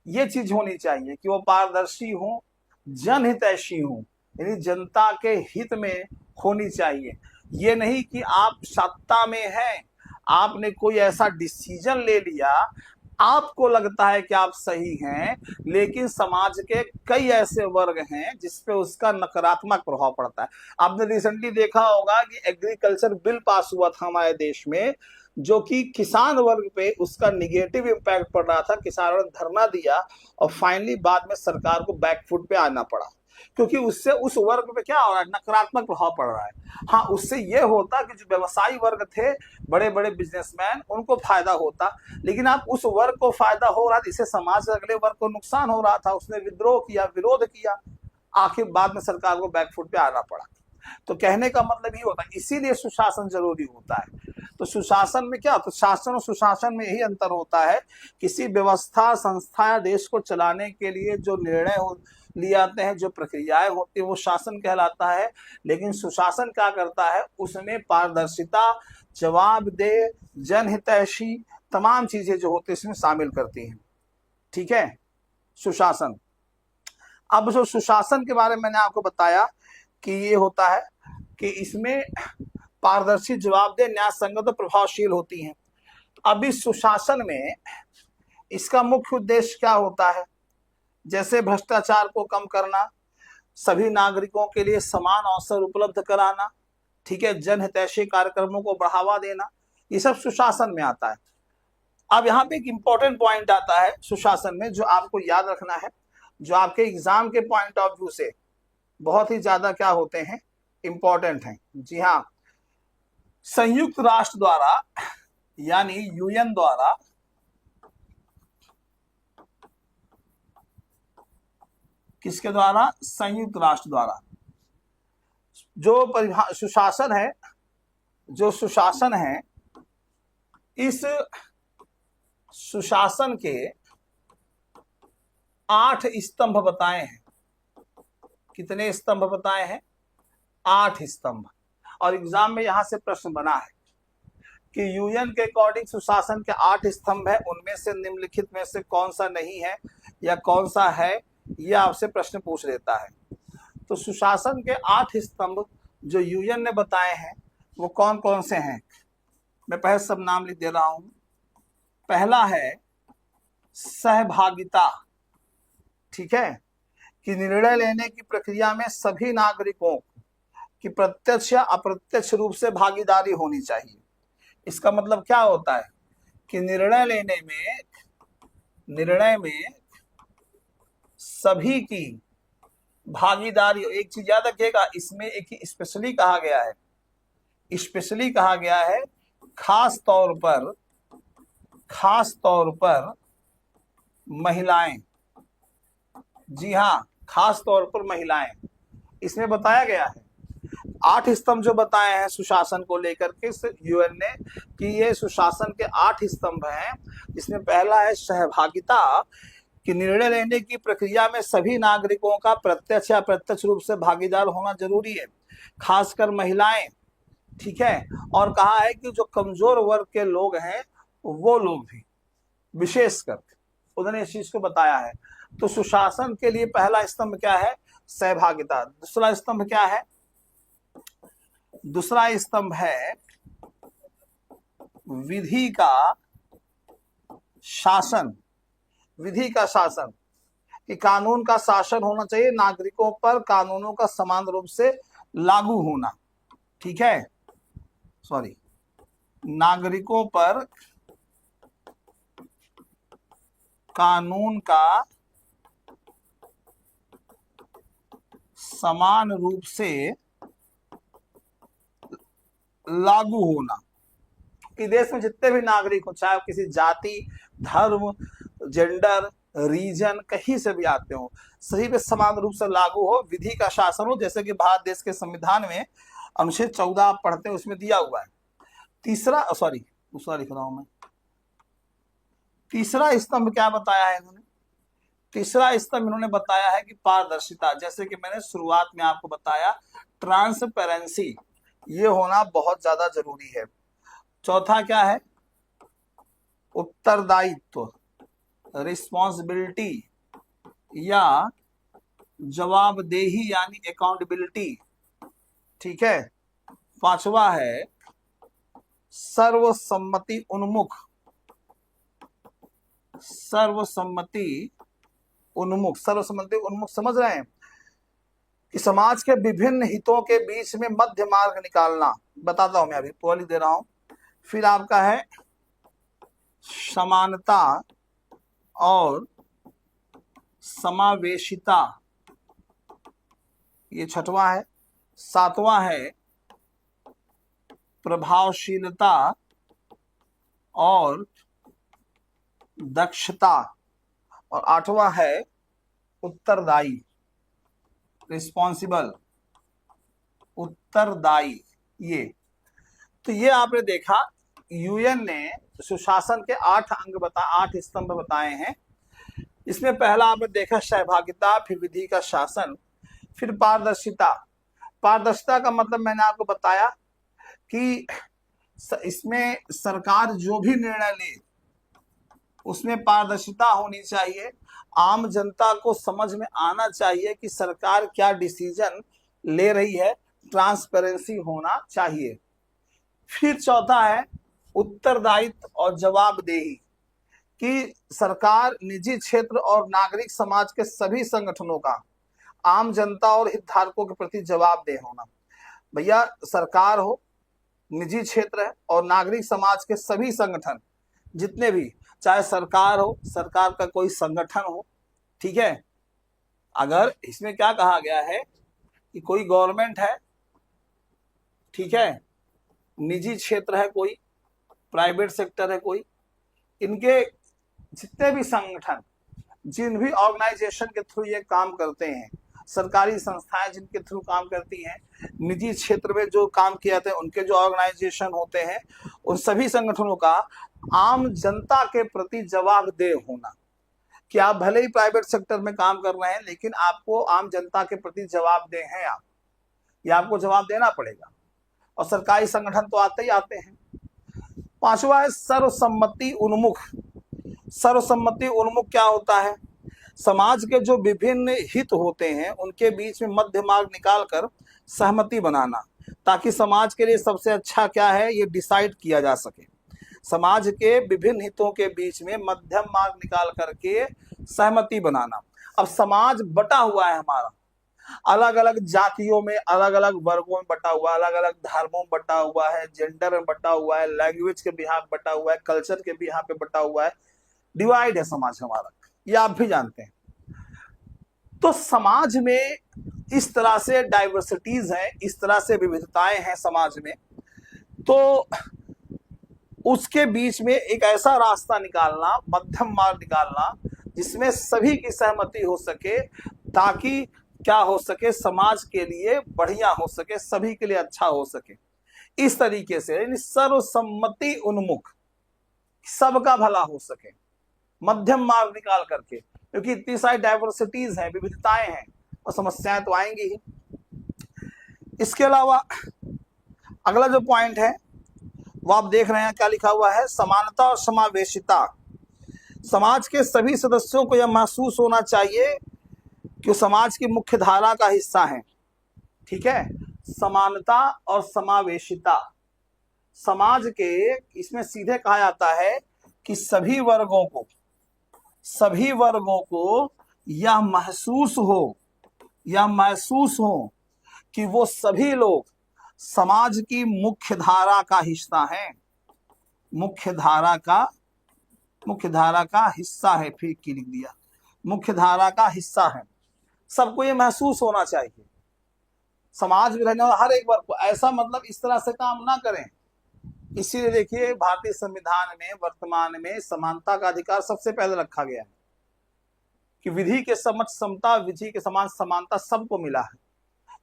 ये चीज होनी चाहिए कि वो पारदर्शी हो, जनहितैषी हो, यानी जनता के हित में होनी चाहिए। ये नहीं कि आप सत्ता में हैं, आपने कोई ऐसा डिसीजन ले लिया, आपको लगता है कि आप सही हैं, लेकिन समाज के कई ऐसे वर्ग हैं जिसपे उसका नकारात्मक प्रभाव पड़ता है। आपने रिसेंटली देखा होगा कि एग्रीकल्चर बिल पास हुआ था हमारे देश में, जो कि किसान वर्ग पे उसका निगेटिव इम्पैक्ट पड़ रहा था। किसानों ने धरना दिया और फाइनली बाद में सरकार को बैकफुट पे आना पड़ा, क्योंकि उससे उस वर्ग पे क्या हो रहा है, नकारात्मक प्रभाव पड़ रहा है। हाँ, उससे ये होता कि जो व्यवसायी वर्ग थे, बड़े बड़े बिजनेसमैन, उनको फायदा होता, लेकिन आप उस वर्ग को फायदा हो रहा था, इससे समाज के अगले वर्ग को नुकसान हो रहा था। उसने विद्रोह किया, विरोध किया, आखिर बाद में सरकार को बैकफुट पे आना पड़ा। तो कहने का मतलब ये होता है, इसीलिए सुशासन जरूरी होता है। तो सुशासन में क्या, तो शासन और सुशासन में यही अंतर होता है। किसी व्यवस्था, संस्था या देश को चलाने के लिए जो निर्णय लिए जाते हैं, जो प्रक्रियाएं होती है, वो शासन कहलाता है। लेकिन सुशासन क्या करता है, उसमें पारदर्शिता, जवाबदेह, जनहितैषी तमाम चीजें जो होती है इसमें शामिल करती हैं। ठीक है, सुशासन। अब जो सुशासन के बारे में मैंने आपको बताया कि ये होता है कि इसमें पारदर्शी, जवाबदेह, न्याय संगत और प्रभावशील होती हैं। अब इस सुशासन में इसका मुख्य उद्देश्य क्या होता है, जैसे भ्रष्टाचार को कम करना, सभी नागरिकों के लिए समान अवसर उपलब्ध कराना, ठीक है, जनहितैषी कार्यक्रमों को बढ़ावा देना, ये सब सुशासन में आता है। अब यहाँ पे एक इंपॉर्टेंट पॉइंट आता है सुशासन में, जो आपको याद रखना है, जो आपके एग्जाम के पॉइंट ऑफ व्यू से बहुत ही ज्यादा क्या होते हैं, इंपॉर्टेंट हैं। जी हाँ, संयुक्त राष्ट्र द्वारा यानी यूएन द्वारा किसके द्वारा, संयुक्त राष्ट्र द्वारा जो सुशासन है, जो सुशासन है, इस सुशासन के 8 स्तंभ बताए हैं। कितने स्तंभ बताए हैं, 8 स्तंभ। और एग्जाम में यहां से प्रश्न बना है कि यूएन के अकॉर्डिंग सुशासन के 8 स्तंभ है, उनमें से निम्नलिखित में से कौन सा नहीं है या कौन सा है, ये आपसे प्रश्न पूछ लेता है। तो सुशासन के 8 स्तंभ जो यूएन ने बताए हैं वो कौन कौन से हैं, मैं पहले सब नाम लिख दे रहा हूं। पहला है सहभागिता, ठीक है, कि निर्णय लेने की प्रक्रिया में सभी नागरिकों की प्रत्यक्ष या अप्रत्यक्ष रूप से भागीदारी होनी चाहिए। इसका मतलब क्या होता है कि निर्णय में सभी की भागीदारी। एक चीज याद रखिएगा, इसमें एक स्पेशली कहा गया है, स्पेशली कहा गया है खास तौर पर महिलाएं। जी हाँ, खास तौर पर महिलाएं, इसमें बताया गया है। 8 स्तंभ जो बताए हैं सुशासन को लेकर के यूएन ने, कि ये सुशासन के 8 स्तंभ हैं। इसमें पहला है सहभागिता, कि निर्णय लेने की प्रक्रिया में सभी नागरिकों का प्रत्यक्ष या अप्रत्यक्ष रूप से भागीदार होना जरूरी है, खासकर महिलाएं, ठीक है। और कहा है कि जो कमजोर वर्ग के लोग हैं वो लोग भी विशेषकर, उन्होंने इस चीज को बताया है। तो सुशासन के लिए पहला स्तंभ क्या है, सहभागिता। दूसरा स्तंभ क्या है, दूसरा स्तंभ है विधि का शासन। विधि का शासन, कि कानून का शासन होना चाहिए, नागरिकों पर कानूनों का समान रूप से लागू होना, ठीक है, नागरिकों पर कानून का समान रूप से लागू होना, कि देश में जितने भी नागरिक हो, चाहे किसी जाति, धर्म, जेंडर, रीजन, कहीं से भी आते हो, सही पे समान रूप से लागू हो, विधि का शासन हो, जैसे कि भारत देश के संविधान में अनुच्छेद 14 आप पढ़ते हैं, उसमें दिया हुआ है। तीसरा दूसरा लिख रहा हूं मैं। तीसरा स्तंभ क्या बताया है इन्होंने? तीसरा स्तंभ इन्होंने बताया है कि पारदर्शिता, जैसे कि मैंने शुरुआत में आपको बताया, ट्रांसपेरेंसी, ये होना बहुत ज्यादा जरूरी है। चौथा क्या है? उत्तरदायित्व, रिस्पॉन्सिबिलिटी या जवाबदेही यानी अकाउंटेबिलिटी, ठीक है। पांचवा है सर्वसम्मति उन्मुख, सर्वसम्मति उन्मुख समझ रहे हैं कि समाज के विभिन्न हितों के बीच में मध्य मार्ग निकालना। बताता हूं मैं, अभी पहले दे रहा हूं। फिर आपका है समानता और समावेशिता, ये छठवां है। सातवां है प्रभावशीलता और दक्षता, और आठवां है उत्तरदायी, रिस्पॉन्सिबल, उत्तरदायी। ये आपने देखा, यूएन ने सुशासन के 8 स्तंभ बताए हैं। इसमें पहला आपने देखा सहभागिता, फिर विधि का शासन, फिर पारदर्शिता। पारदर्शिता का मतलब मैंने आपको बताया कि इसमें सरकार जो भी निर्णय ले उसमें पारदर्शिता होनी चाहिए, आम जनता को समझ में आना चाहिए कि सरकार क्या डिसीजन ले रही है, ट्रांसपेरेंसी होना चाहिए। फिर चौथा है उत्तरदायित्व और जवाबदेही, कि सरकार निजी क्षेत्र और नागरिक समाज के सभी संगठनों का आम जनता और हितधारकों के प्रति जवाबदेह होना। भैया, सरकार हो, निजी क्षेत्र है और नागरिक समाज के सभी संगठन जितने भी, चाहे सरकार हो, सरकार का कोई संगठन हो, ठीक है। अगर इसमें क्या कहा गया है कि कोई गवर्नमेंट है, ठीक है, निजी क्षेत्र है कोई, प्राइवेट सेक्टर है कोई, इनके जितने भी संगठन, जिन भी ऑर्गेनाइजेशन के थ्रू ये काम करते हैं, सरकारी संस्थाएं जिनके थ्रू काम करती हैं, निजी क्षेत्र में जो काम किए जाते हैं उनके जो ऑर्गेनाइजेशन होते हैं, उन सभी संगठनों का आम जनता के प्रति जवाबदेह होना, कि आप भले ही प्राइवेट सेक्टर में काम कर रहे हैं लेकिन आपको आम जनता के प्रति जवाबदेह हैं आप, ये आपको जवाब देना पड़ेगा। और सरकारी संगठन तो आते ही आते हैं। पांचवा है सर्वसम्मति उन्मुख। सर्वसम्मति उन्मुख क्या होता है? समाज के जो विभिन्न हित होते हैं उनके बीच में मध्य मार्ग निकालकर सहमति बनाना, ताकि समाज के लिए सबसे अच्छा क्या है ये डिसाइड किया जा सके। समाज के विभिन्न हितों के बीच में मध्यम मार्ग निकाल करके सहमति बनाना। अब समाज बटा हुआ है हमारा, अलग अलग जातियों में, अलग अलग वर्गों में बटा हुआ है, अलग अलग धर्मों में बटा हुआ है, जेंडर में बटा हुआ है, लैंग्वेज के बिहार पे बटा हुआ है, कल्चर के बिहार पे बटा हुआ है, डिवाइड है समाज हमारा, ये आप भी जानते हैं। तो समाज में इस तरह से डाइवर्सिटीज हैं, इस तरह से विविधताएं हैं समाज में, तो उसके बीच में एक ऐसा रास्ता निकालना, मध्यम मार्ग निकालना, जिसमें सभी की सहमति हो सके, ताकि क्या हो सके, समाज के लिए बढ़िया हो सके, सभी के लिए अच्छा हो सके। इस तरीके से यानी सर्वसम्मति उन्मुख, सबका भला हो सके, मध्यम मार्ग निकाल करके, क्योंकि इतनी सारी डाइवर्सिटीज हैं, विविधताएं हैं और समस्याएं तो आएंगी ही। इसके अलावा अगला जो पॉइंट है वो आप देख रहे हैं, क्या लिखा हुआ है? समानता और समावेशिता। समाज के सभी सदस्यों को यह महसूस होना चाहिए कि समाज की मुख्य धारा का हिस्सा है, ठीक है। समानता और समावेशिता, समाज के, इसमें सीधे कहा जाता है कि सभी वर्गों को यह महसूस हो कि वो सभी लोग समाज की मुख्य धारा का हिस्सा हैं, मुख्य धारा का मुख्य धारा का हिस्सा है, फिर की लिख दिया, मुख्य धारा का हिस्सा है। सबको ये महसूस होना चाहिए, समाज में रहने वाला हर एक वर्ग को, ऐसा मतलब इस तरह से काम ना करें। इसीलिए देखिए भारतीय संविधान में वर्तमान में समानता का अधिकार सबसे पहले रखा गया है कि विधि के समक्ष समता, विधि के समान समानता सबको मिला है,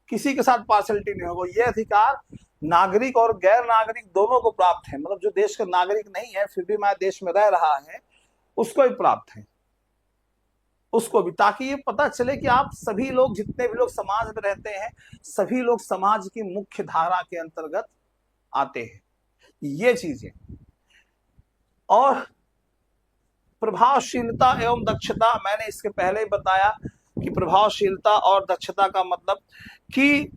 किसी के साथ पार्शलिटी नहीं होगा। यह अधिकार नागरिक और गैर नागरिक दोनों को प्राप्त है, मतलब जो देश का नागरिक नहीं है फिर भी हमारे देश में रह रहा है उसको भी प्राप्त है, उसको भी, ताकि ये पता चले कि आप सभी लोग, जितने भी लोग समाज में रहते हैं, सभी लोग समाज की मुख्य धारा के अंतर्गत आते हैं, ये चीजें। और प्रभावशीलता एवं दक्षता, मैंने इसके पहले ही बताया कि प्रभावशीलता और दक्षता का मतलब कि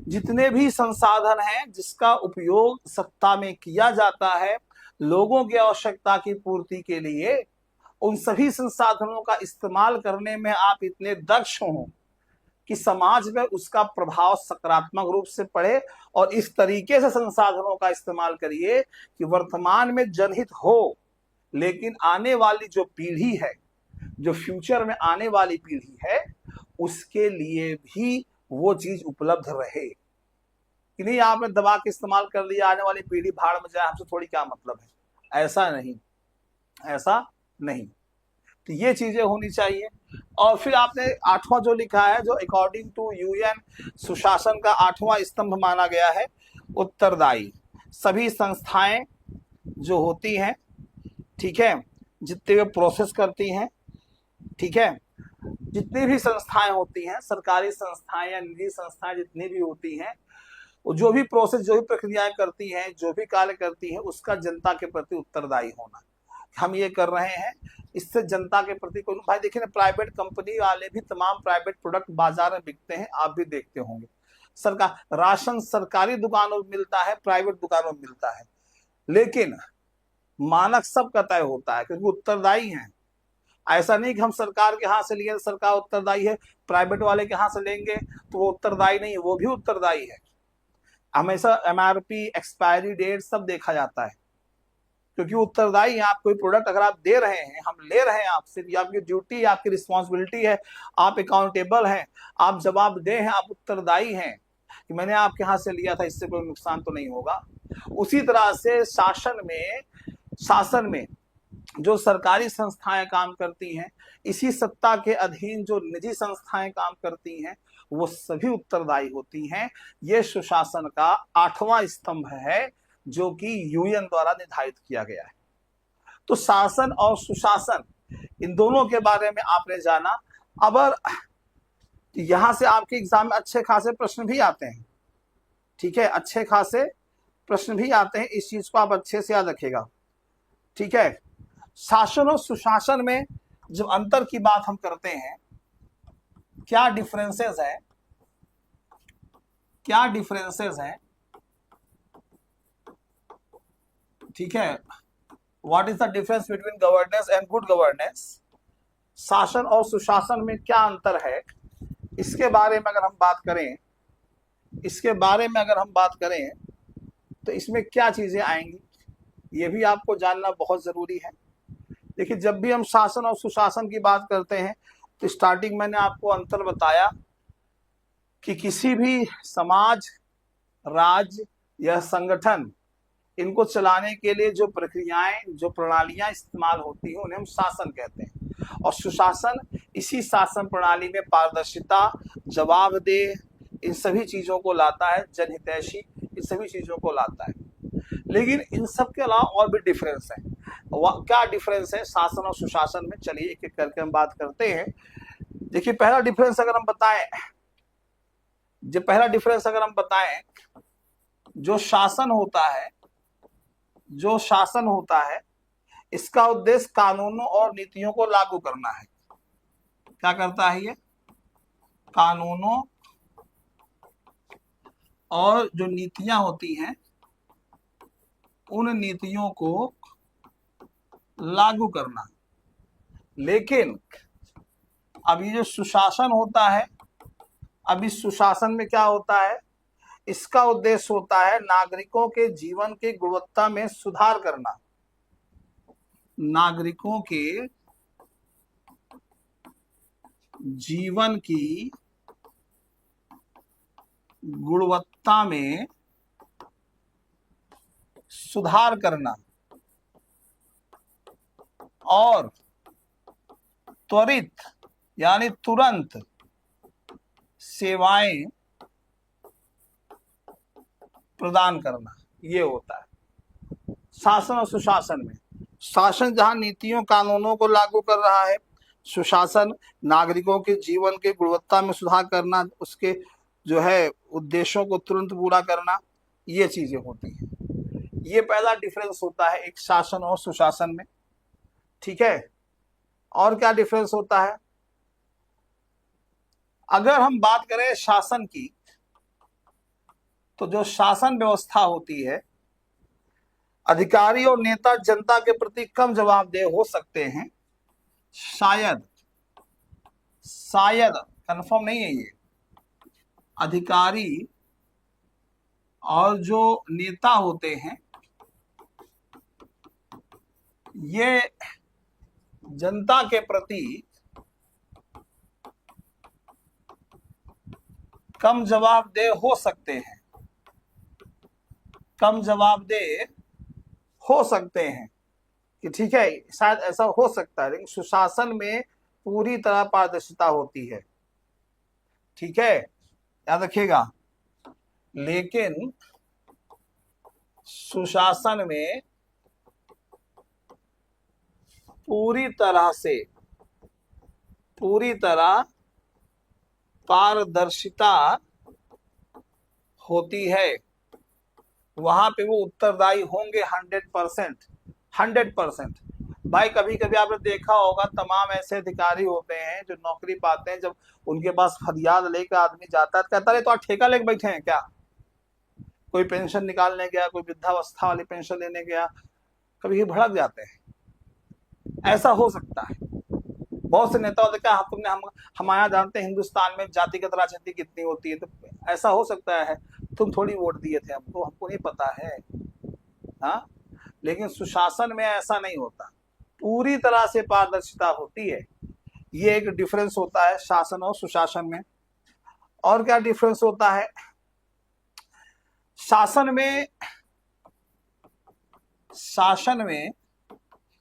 जितने भी संसाधन हैं जिसका उपयोग सत्ता में किया जाता है लोगों की आवश्यकता की पूर्ति के लिए, उन सभी संसाधनों का इस्तेमाल करने में आप इतने दक्ष हो कि समाज में उसका प्रभाव सकारात्मक रूप से पड़े, और इस तरीके से संसाधनों का इस्तेमाल करिए कि वर्तमान में जनहित हो, लेकिन आने वाली जो पीढ़ी है, जो फ्यूचर में आने वाली पीढ़ी है, उसके लिए भी वो चीज उपलब्ध रहे। कि नहीं आपने दबा के इस्तेमाल कर लिया, आने वाली पीढ़ी भाड़ में जाए, हमसे थोड़ी क्या मतलब है, ऐसा नहीं, ऐसा नहीं। तो ये चीजें होनी चाहिए। और फिर आपने 8वां जो लिखा है, जो अकॉर्डिंग टू यूएन सुशासन का 8वां स्तंभ माना गया है, उत्तरदायी। सभी संस्थाएं जो होती हैं, ठीक है, जितने भी प्रोसेस करती हैं, ठीक है, जितनी भी संस्थाएं होती हैं, सरकारी संस्थाएं या निजी संस्थाएं जितनी भी होती हैं, जो भी प्रोसेस, जो भी प्रक्रियाएं करती हैं, जो भी कार्य करती हैं, उसका जनता के प्रति उत्तरदायी होना। हम ये कर रहे हैं, इससे जनता के प्रति कोई, भाई देखिए ना, प्राइवेट कंपनी वाले भी तमाम प्राइवेट प्रोडक्ट बाजार में बिकते हैं, आप भी देखते होंगे। सरकार राशन सरकारी दुकानों में मिलता है, प्राइवेट दुकानों में मिलता है, लेकिन मानक सबका तय होता है क्योंकि उत्तरदायी हैं। ऐसा नहीं कि हम सरकार के हाथ से लिए सरकार उत्तरदायी है, प्राइवेट वाले के हाथ से लेंगे तो वो उत्तरदायी नहीं है, वो भी उत्तरदायी है। हमेशा एमआरपी, एक्सपायरी डेट सब देखा जाता है, क्योंकि उत्तरदायी है। आप कोई प्रोडक्ट अगर आप दे रहे हैं, हम ले रहे हैं आपसे, ये आपकी ड्यूटी, आपकी रिस्पॉन्सिबिलिटी है, आप अकाउंटेबल हैं, आप जवाबदेह हैं, आप उत्तरदायी हैं कि मैंने आपके हाथ से लिया था, इससे कोई नुकसान तो नहीं होगा। उसी तरह से शासन में जो सरकारी संस्थाएं काम करती हैं, इसी सत्ता के अधीन जो निजी संस्थाएं काम करती हैं, वो सभी उत्तरदायी होती हैं। ये सुशासन का 8वां स्तंभ है जो कि यूएन द्वारा निर्धारित किया गया है। तो शासन और सुशासन, इन दोनों के बारे में आपने जाना। अब यहां से आपके एग्जाम में अच्छे खासे प्रश्न भी आते हैं, ठीक है, अच्छे खासे प्रश्न भी आते हैं, इस चीज को आप अच्छे से याद रखिएगा, ठीक है। शासन और सुशासन में जब अंतर की बात हम करते हैं, क्या डिफरेंसेस है, क्या डिफरेंसेस हैं, ठीक है, what is the difference between governance and good governance, शासन और सुशासन में क्या अंतर है, इसके बारे में अगर हम बात करें, इसके बारे में अगर हम बात करें तो इसमें क्या चीजें आएंगी, ये भी आपको जानना बहुत जरूरी है। देखिए, जब भी हम शासन और सुशासन की बात करते हैं तो स्टार्टिंग मैंने आपको अंतर बताया कि किसी भी समाज, राज्य या संगठन, इनको चलाने के लिए जो प्रक्रियाएं, जो प्रणालियां इस्तेमाल होती हैं, उन्हें हम शासन कहते हैं। और सुशासन इसी शासन प्रणाली में पारदर्शिता, जवाबदेह, इन सभी चीजों को लाता है, जनहितैषी, इन सभी चीजों को लाता है। लेकिन इन सब के अलावा और भी डिफरेंस है। क्या डिफरेंस है शासन और सुशासन में, चलिए एक एक करके हम बात करते हैं। देखिए, पहला डिफरेंस अगर हम बताएं, जो शासन होता है, इसका उद्देश्य कानूनों और नीतियों को लागू करना है। क्या करता है ये? कानूनों और जो नीतियां होती हैं, उन नीतियों को लागू करना। लेकिन अब ये जो सुशासन होता है, अब इस सुशासन में क्या होता है, इसका उद्देश्य होता है नागरिकों के जीवन की गुणवत्ता में सुधार करना। नागरिकों के जीवन की गुणवत्ता में सुधार करना और त्वरित यानी तुरंत सेवाएं प्रदान करना, ये होता है शासन और सुशासन में। शासन जहां नीतियों कानूनों को लागू कर रहा है, सुशासन नागरिकों के जीवन के गुणवत्ता में सुधार करना, उसके जो है उद्देश्यों को तुरंत पूरा करना, ये चीजें होती हैं। ये पहला डिफरेंस होता है एक शासन और सुशासन में। ठीक है, और क्या डिफरेंस होता है? अगर हम बात करें शासन की, तो जो शासन व्यवस्था होती है, अधिकारी और नेता जनता के प्रति कम जवाबदेह हो सकते हैं, शायद कंफर्म नहीं है ये। अधिकारी और जो नेता होते हैं ये जनता के प्रति कम जवाबदेह हो सकते हैं, कि ठीक है शायद ऐसा हो सकता है, लेकिन सुशासन में पूरी तरह पारदर्शिता होती है। ठीक है, याद रखिएगा। लेकिन सुशासन में पूरी तरह पारदर्शिता होती है। वहां पे वो उत्तरदायी होंगे 100%। भाई कभी कभी आपने देखा होगा, तमाम ऐसे अधिकारी होते हैं जो नौकरी पाते हैं, जब उनके पास फरियाद लेकर आदमी जाता है, कहता है तो आप ठेका लेके बैठे हैं क्या? कोई पेंशन निकालने गया, कोई वृद्धावस्था वाली पेंशन लेने गया, कभी ये भड़क जाते हैं। ऐसा हो सकता है। बहुत से नेताओं ने कहा हम यहाँ जानते हैं हिंदुस्तान में जातिगत राजनीति कितनी होती है, तो ऐसा हो सकता है तुम थोड़ी वोट दिए थे हमको नहीं पता है। हाँ, लेकिन सुशासन में ऐसा नहीं होता, पूरी तरह से पारदर्शिता होती है। ये एक डिफरेंस होता है शासन और सुशासन में। और क्या डिफरेंस होता है? शासन में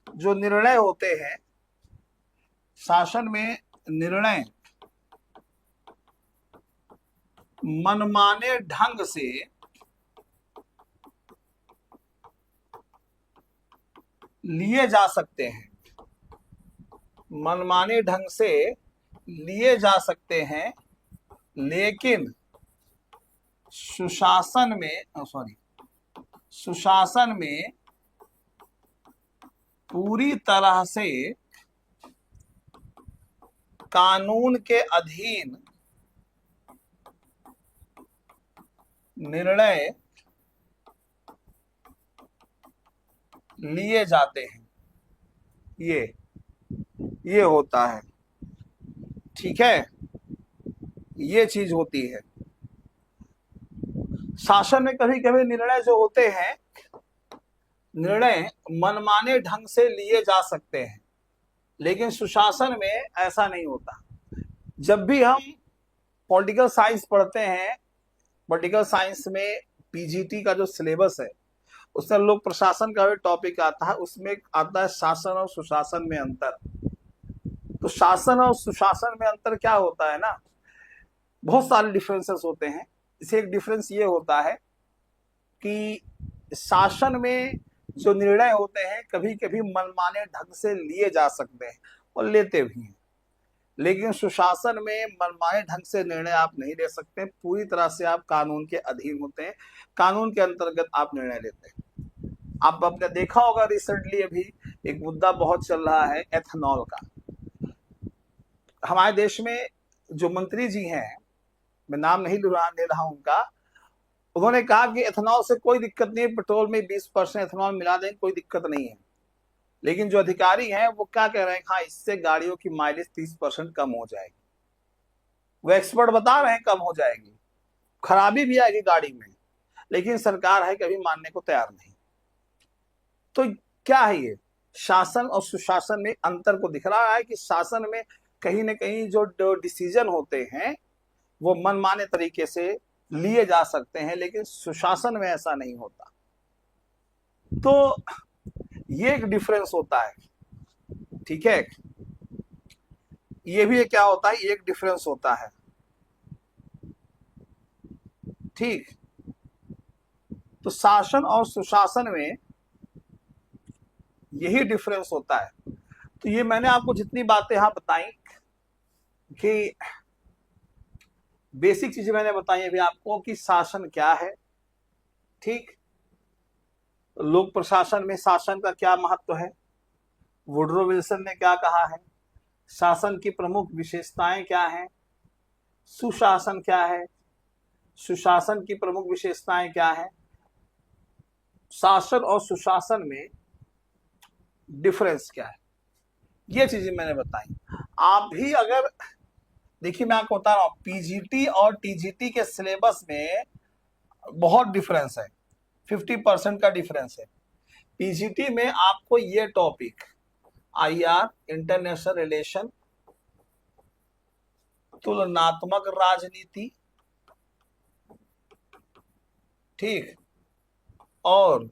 जो निर्णय होते हैं, शासन में निर्णय मनमाने ढंग से लिए जा सकते हैं, लेकिन सुशासन में पूरी तरह से कानून के अधीन निर्णय लिए जाते हैं। ये होता है। ठीक है, ये चीज होती है। शासन में कभी कभी निर्णय जो होते हैं, निर्णय मनमाने ढंग से लिए जा सकते हैं, लेकिन सुशासन में ऐसा नहीं होता। जब भी हम पॉलिटिकल साइंस पढ़ते हैं, पॉलिटिकल साइंस में पीजीटी का जो सिलेबस है उसमें लोग प्रशासन का भी टॉपिक आता है, उसमें आता है शासन और सुशासन में अंतर। तो शासन और सुशासन में अंतर क्या होता है ना, बहुत सारे डिफरेंसेस होते हैं। इसे एक डिफरेंस ये होता है कि शासन में जो निर्णय होते हैं कभी कभी मनमाने ढंग से लिए जा सकते हैं और लेते भी हैं, लेकिन सुशासन में मनमाने ढंग से निर्णय आप नहीं ले सकते। पूरी तरह से आप कानून के अधीन होते हैं, कानून के अंतर्गत आप निर्णय लेते हैं। आप आपने देखा होगा रिसेंटली अभी एक मुद्दा बहुत चल रहा है एथेनॉल का। हमारे देश में जो मंत्री जी हैं, मैं नाम नहीं ले रहा हूं उनका, उन्होंने कहा कि एथेनॉल से कोई दिक्कत नहीं है, पेट्रोल में 20% एथेनॉल मिला दें, कोई दिक्कत नहीं है। लेकिन जो अधिकारी हैं वो क्या कह रहे हैं, हाँ इससे गाड़ियों की माइलेज 30% कम हो जाएगी। वो एक्सपर्ट बता रहे हैं कम हो जाएगी, खराबी भी आएगी गाड़ी में, लेकिन सरकार है कभी मानने को तैयार नहीं। तो क्या है ये? शासन और सुशासन में अंतर को दिख रहा है कि शासन में कहीं ना कहीं जो डिसीजन होते हैं वो मनमाने तरीके से लिए जा सकते हैं, लेकिन सुशासन में ऐसा नहीं होता। तो ये एक डिफरेंस होता है, ठीक है। ये भी क्या होता है, एक डिफरेंस होता है, ठीक। तो शासन और सुशासन में यही डिफरेंस होता है। तो ये मैंने आपको जितनी बातें यहां बताई कि बेसिक चीजें मैंने बताई अभी आपको कि शासन क्या है, ठीक। लोक प्रशासन में शासन का क्या महत्व है, वुडरो विल्सन ने क्या कहा है, शासन की प्रमुख विशेषताएं क्या हैं, सुशासन क्या है, सुशासन की प्रमुख विशेषताएं क्या हैं, शासन और सुशासन में डिफरेंस क्या है, ये चीजें मैंने बताई। आप भी अगर देखिए, मैं आपको बता रहा हूं पीजीटी और टीजीटी के सिलेबस में बहुत डिफरेंस है, 50% का डिफरेंस है। पीजीटी में आपको ये टॉपिक आईआर, इंटरनेशनल रिलेशन, तुलनात्मक राजनीति, ठीक, और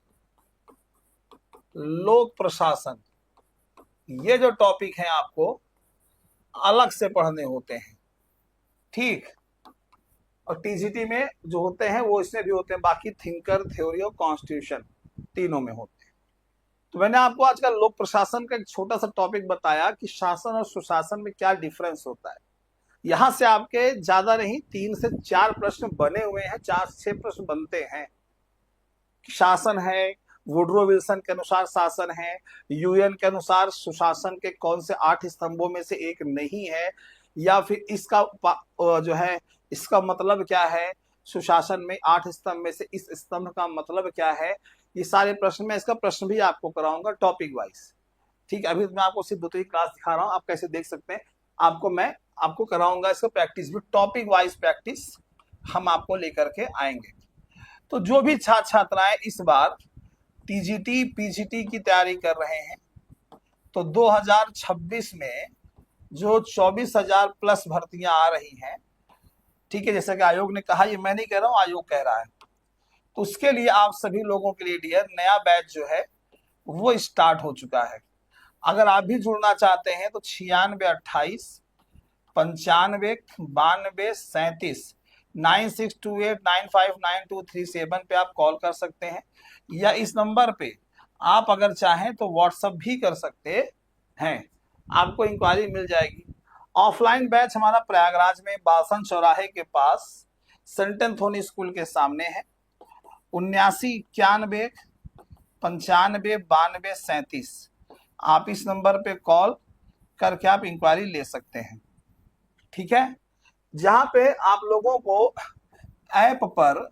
लोक प्रशासन, ये जो टॉपिक है आपको अलग से पढ़ने होते हैं, ठीक। और टीजीटी में जो होते हैं वो इसमें भी होते हैं, बाकी थिंकर, थ्योरी और कॉन्स्टिट्यूशन तीनों में होते हैं। तो मैंने आपको आज का लोक प्रशासन का एक छोटा सा टॉपिक बताया कि शासन और सुशासन में क्या डिफरेंस होता है। यहां से आपके ज्यादा नहीं 3 से 4 प्रश्न बने हुए हैं, 4 से 6 प्रश्न बनते हैं। शासन है, वुडरो विल्सन के अनुसार शासन है, यूएन के अनुसार सुशासन के कौन से 8 स्तंभों में से एक नहीं है, या फिर इसका जो है इसका मतलब क्या है, सुशासन में 8 स्तंभ में से इस स्तंभ का मतलब क्या है, ये सारे प्रश्न में इसका प्रश्न भी आपको कराऊंगा टॉपिक वाइज, ठीक है। अभी मैं आपको सिर्फ 2-3 क्लास दिखा रहा हूं, आप कैसे देख सकते हैं, मैं आपको कराऊंगा इसका प्रैक्टिस भी, टॉपिक वाइज प्रैक्टिस हम आपको लेकर के आएंगे। तो जो भी छात्र छात्राएं इस बार टीजीटी पीजीटी की तैयारी कर रहे हैं, तो 2026 में जो 24,000 प्लस भर्तियां आ रही हैं, ठीक है, जैसा कि आयोग ने कहा, ये मैं नहीं कह रहा हूं, आयोग कह रहा है, तो उसके लिए आप सभी लोगों के लिए डियर नया बैच जो है वो स्टार्ट हो चुका है। अगर आप भी जुड़ना चाहते हैं तो 9628 95 92 37 9628959237 पे आप कॉल कर सकते हैं, या इस नंबर पे आप अगर चाहें तो व्हाट्सएप भी कर सकते हैं, आपको इंक्वायरी मिल जाएगी। ऑफलाइन बैच हमारा प्रयागराज में बासन चौराहे के पास सेंट एंथोनी स्कूल के सामने है, 7991 95 92 37। आप इस नंबर पे कॉल करके आप इंक्वायरी ले सकते हैं, ठीक है। जहां पे आप लोगों को ऐप पर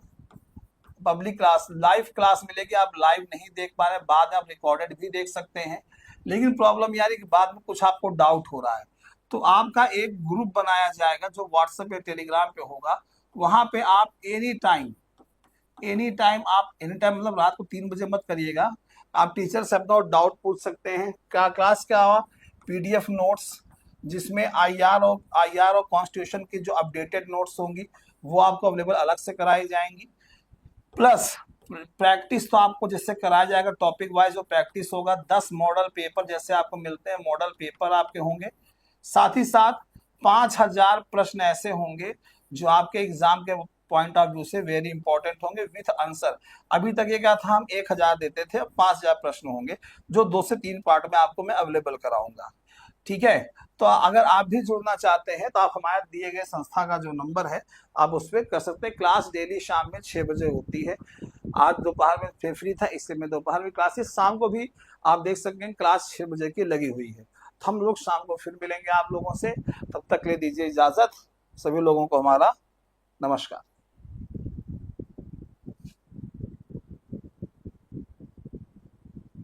पब्लिक क्लास, लाइव क्लास मिलेगी, आप लाइव नहीं देख पा रहे, बाद में आप रिकॉर्डेड भी देख सकते हैं, लेकिन प्रॉब्लम यार कि बाद में कुछ आपको डाउट हो रहा है तो आपका एक ग्रुप बनाया जाएगा जो व्हाट्सएप या टेलीग्राम पे होगा, वहां पे आप एनी टाइम आप एनी टाइम मतलब रात को 3 बजे मत करिएगा, आप टीचर से अपना डाउट पूछ सकते हैं। क्या क्लास क्या हुआ, पीडीएफ नोट्स जिसमें आईआर और कॉन्स्टिट्यूशन की जो अपडेटेड नोट्स होंगी वो आपको अवेलेबल अलग से कराई जाएंगी, प्लस प्रैक्टिस तो आपको जिससे कराया जाएगा टॉपिक वाइज जो प्रैक्टिस होगा, 10 मॉडल पेपर जैसे आपको मिलते हैं मॉडल पेपर आपके होंगे, साथ ही साथ 5000 प्रश्न ऐसे होंगे जो आपके एग्जाम के पॉइंट ऑफ व्यू से वेरी इंपॉर्टेंट होंगे विथ आंसर। अभी तक ये क्या था, हम 1000 देते थे, अब 5000 प्रश्न होंगे जो 2 से 3 पार्ट में आपको मैं अवेलेबल कराऊंगा, ठीक है। तो अगर आप भी जुड़ना चाहते हैं तो आप हमारे दिए गए संस्था का जो नंबर है आप उस पर कर सकते हैं। क्लास डेली शाम में 6 बजे होती है, आज दोपहर में फ्री था इसलिए मैं दोपहर में क्लासेस, शाम को भी आप देख सकते हैं क्लास 6 बजे की लगी हुई है। तो हम लोग शाम को फिर मिलेंगे आप लोगों से, तब तक ले दीजिए इजाजत, सभी लोगों को हमारा नमस्कार।